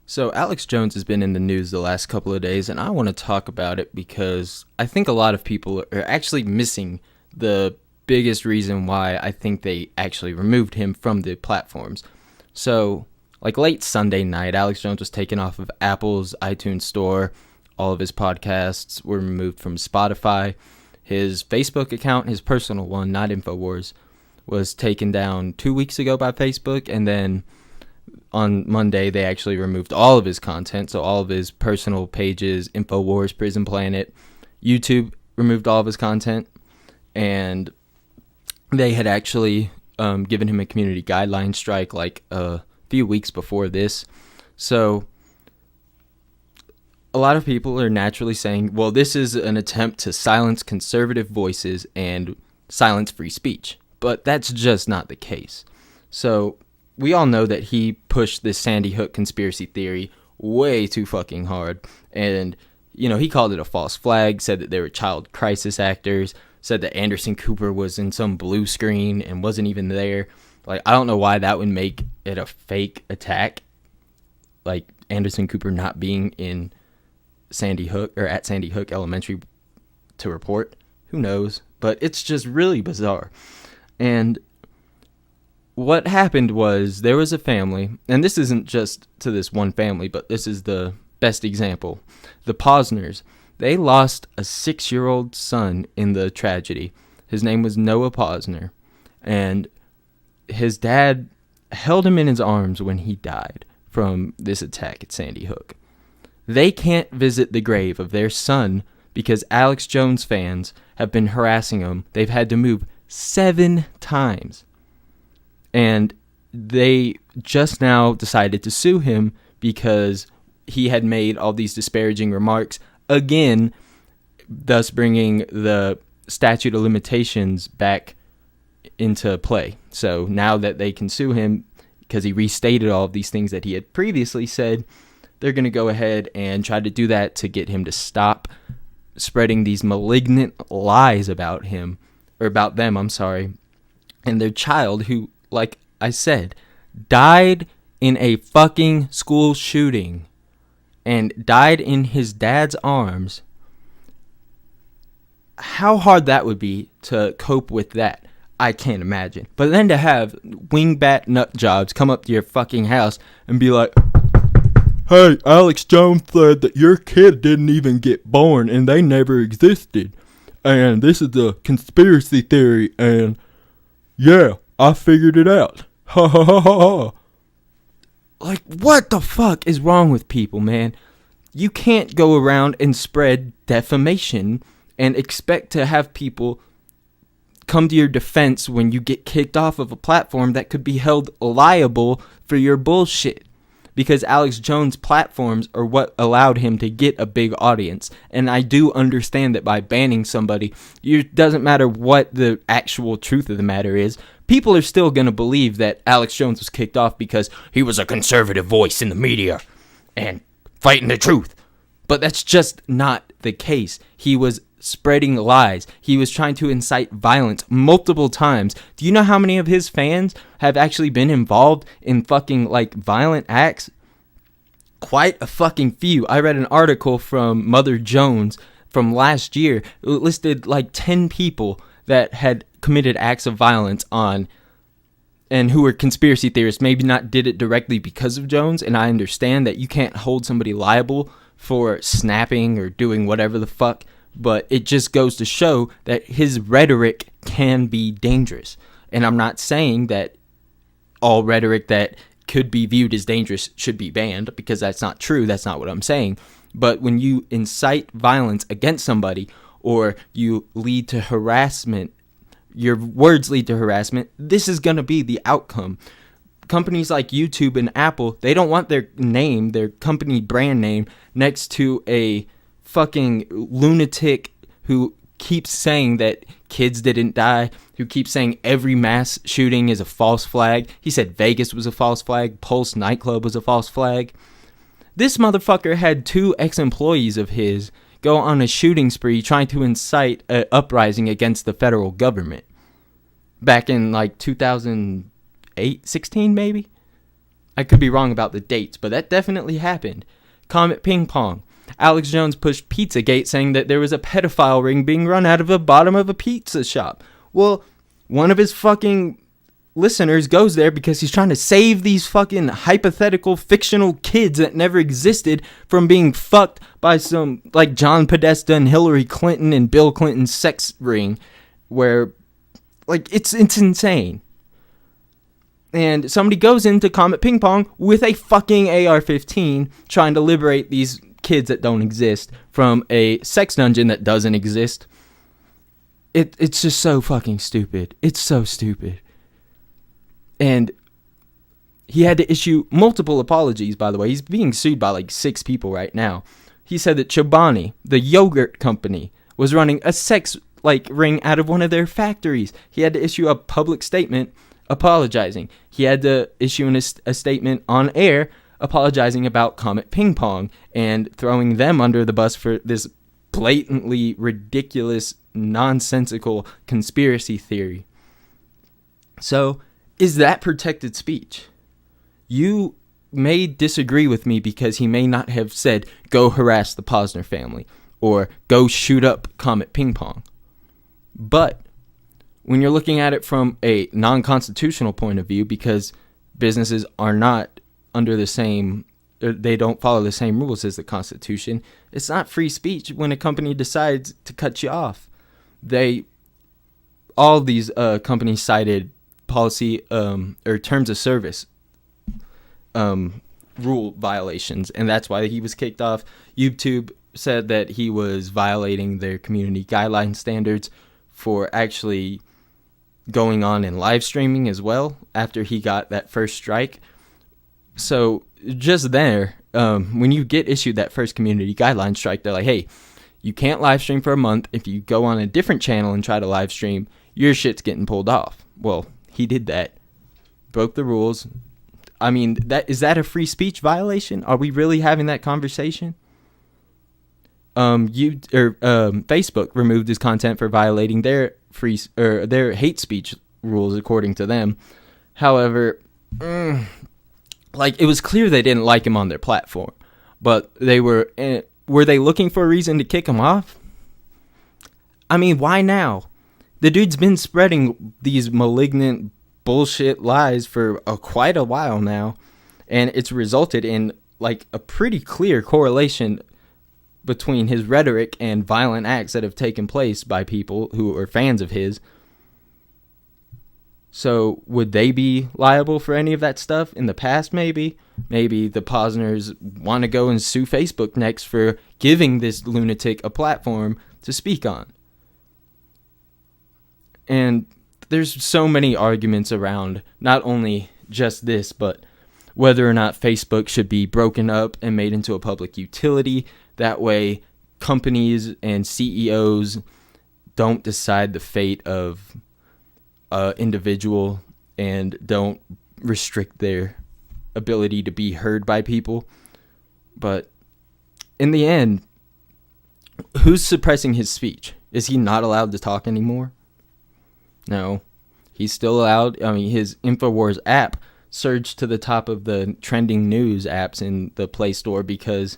So Alex Jones has been in the news the last couple of days, and I want to talk about it because I think a lot of people are actually missing the biggest reason why I think they actually removed him from the platforms. So, like late Sunday night, Alex Jones was taken off of Apple's iTunes store. All of his podcasts were removed from Spotify. His Facebook account, his personal one, not InfoWars, was taken down 2 weeks ago by Facebook, and then on Monday, they actually removed all of his content, so all of his personal pages, InfoWars, Prison Planet, YouTube removed all of his content, and they had actually given him a community guideline strike like a few weeks before this. So a lot of people are naturally saying, well, this is an attempt to silence conservative voices and silence free speech, but that's just not the case. So we all know that he pushed this Sandy Hook conspiracy theory way too fucking hard. And, he called it a false flag, said that they were child crisis actors, said that Anderson Cooper was in some blue screen and wasn't even there. Like, I don't know why that would make it a fake attack. Like, Anderson Cooper not being in Sandy Hook or at Sandy Hook Elementary to report. Who knows? But it's just really bizarre. And what happened was there was a family, and this isn't just to this one family, but this is the best example. The Posners, they lost a 6-year-old son in the tragedy. His name was Noah Posner, and his dad held him in his arms when he died from this attack at Sandy Hook. They can't visit the grave of their son because Alex Jones fans have been harassing him. They've had to move 7 times. And they just now decided to sue him because he had made all these disparaging remarks, again, thus bringing the statute of limitations back into play. So now that they can sue him because he restated all of these things that he had previously said, they're going to go ahead and try to do that to get him to stop spreading these malignant lies about him, or about them, and their child who, like I said, died in a fucking school shooting and died in his dad's arms. How hard that would be to cope with that, I can't imagine. But then to have wingbat nut jobs come up to your fucking house and be like, hey, Alex Jones said that your kid didn't even get born and they never existed. And this is a conspiracy theory, and yeah, I figured it out. Ha ha ha ha ha. Like, what the fuck is wrong with people, man? You can't go around and spread defamation and expect to have people come to your defense when you get kicked off of a platform that could be held liable for your bullshit. Because Alex Jones' platforms are what allowed him to get a big audience. And I do understand that by banning somebody, it doesn't matter what the actual truth of the matter is. People are still going to believe that Alex Jones was kicked off because he was a conservative voice in the media and fighting the truth. But that's just not the case. He was spreading lies. He was trying to incite violence multiple times. Do you know how many of his fans have actually been involved in fucking violent acts? Quite a fucking few. I read an article from Mother Jones from last year. It listed 10 people that had committed acts of violence on, and who were conspiracy theorists. Maybe not did it directly because of Jones, and I understand that you can't hold somebody liable for snapping or doing whatever the fuck, but it just goes to show that his rhetoric can be dangerous. And I'm not saying that all rhetoric that could be viewed as dangerous should be banned, because that's not true. That's not what I'm saying. But when you incite violence against somebody, or you lead to harassment, your words lead to harassment, this is going to be the outcome. Companies like YouTube and Apple, they don't want their name, their company brand name, next to a fucking lunatic who keeps saying that kids didn't die, who keeps saying every mass shooting is a false flag. He said Vegas was a false flag, Pulse nightclub was a false flag. This motherfucker had 2 ex-employees of his go on a shooting spree trying to incite an uprising against the federal government back in 2008, 16 maybe. I could be wrong about the dates, but that definitely happened. Comet Ping Pong. Alex Jones pushed Pizzagate, saying that there was a pedophile ring being run out of the bottom of a pizza shop. Well, one of his fucking listeners goes there because he's trying to save these fucking hypothetical fictional kids that never existed from being fucked by some, like, John Podesta and Hillary Clinton and Bill Clinton's sex ring, where, like, it's insane. And somebody goes into Comet Ping Pong with a fucking AR-15 trying to liberate these kids that don't exist from a sex dungeon that doesn't exist. It's just so fucking stupid. It's so stupid. And he had to issue multiple apologies, by the way. He's being sued by like 6 people right now. He said that Chobani, the yogurt company, was running a sex ring out of one of their factories. He had to issue a public statement apologizing. He had to issue a statement on air apologizing about Comet Ping Pong and throwing them under the bus for this blatantly ridiculous, nonsensical conspiracy theory. So, is that protected speech? You may disagree with me because he may not have said, go harass the Posner family or go shoot up Comet Ping Pong. But when you're looking at it from a non-constitutional point of view, because businesses are not under the same, they don't follow the same rules as the Constitution, it's not free speech when a company decides to cut you off. All these companies cited policy or terms of service rule violations, and that's why he was kicked off. YouTube said that he was violating their community guideline standards for actually going on and live streaming as well after he got that first strike. So just there, when you get issued that first community guideline strike, they're like, hey, you can't live stream for a month. If you go on a different channel and try to live stream, your shit's getting pulled off. Well, he did that, broke the rules. I mean, is that a free speech violation? Are we really having that conversation? Facebook removed his content for violating their their hate speech rules, according to them. However, it was clear they didn't like him on their platform, but were they looking for a reason to kick him off? I mean, why now? The dude's been spreading these malignant bullshit lies for quite a while now, and it's resulted in a pretty clear correlation between his rhetoric and violent acts that have taken place by people who are fans of his. So would they be liable for any of that stuff in the past? Maybe the Posners want to go and sue Facebook next for giving this lunatic a platform to speak on. And there's so many arguments around not only just this, but whether or not Facebook should be broken up and made into a public utility. That way, companies and CEOs don't decide the fate of an individual and don't restrict their ability to be heard by people. But in the end, who's suppressing his speech? Is he not allowed to talk anymore? No, he's still allowed. I mean, his InfoWars app surged to the top of the trending news apps in the Play Store because,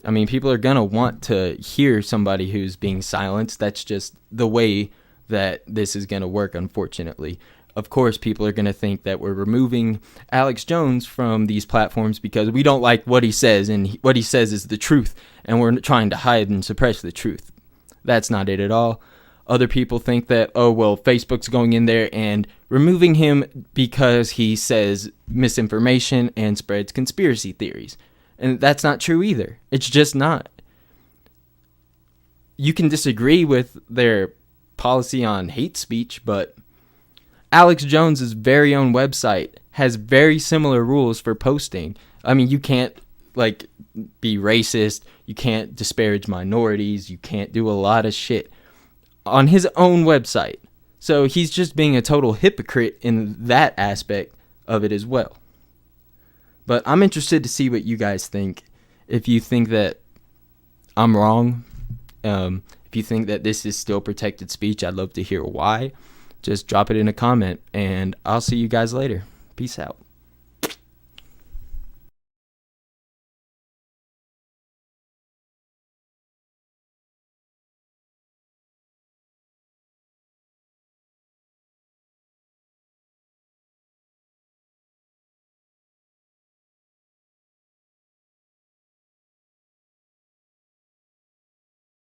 I mean, people are going to want to hear somebody who's being silenced. That's just the way that this is going to work, unfortunately. Of course, people are going to think that we're removing Alex Jones from these platforms because we don't like what he says, and what he says is the truth, and we're trying to hide and suppress the truth. That's not it at all. Other people think that, Facebook's going in there and removing him because he says misinformation and spreads conspiracy theories. And that's not true either. It's just not. You can disagree with their policy on hate speech, but Alex Jones's very own website has very similar rules for posting. I mean, you can't be racist, you can't disparage minorities, you can't do a lot of shit on his own website. So he's just being a total hypocrite in that aspect of it as well. But I'm interested to see what you guys think. If you think that I'm wrong, if you think that this is still protected speech, I'd love to hear why. Just drop it in a comment, and I'll see you guys later. Peace out.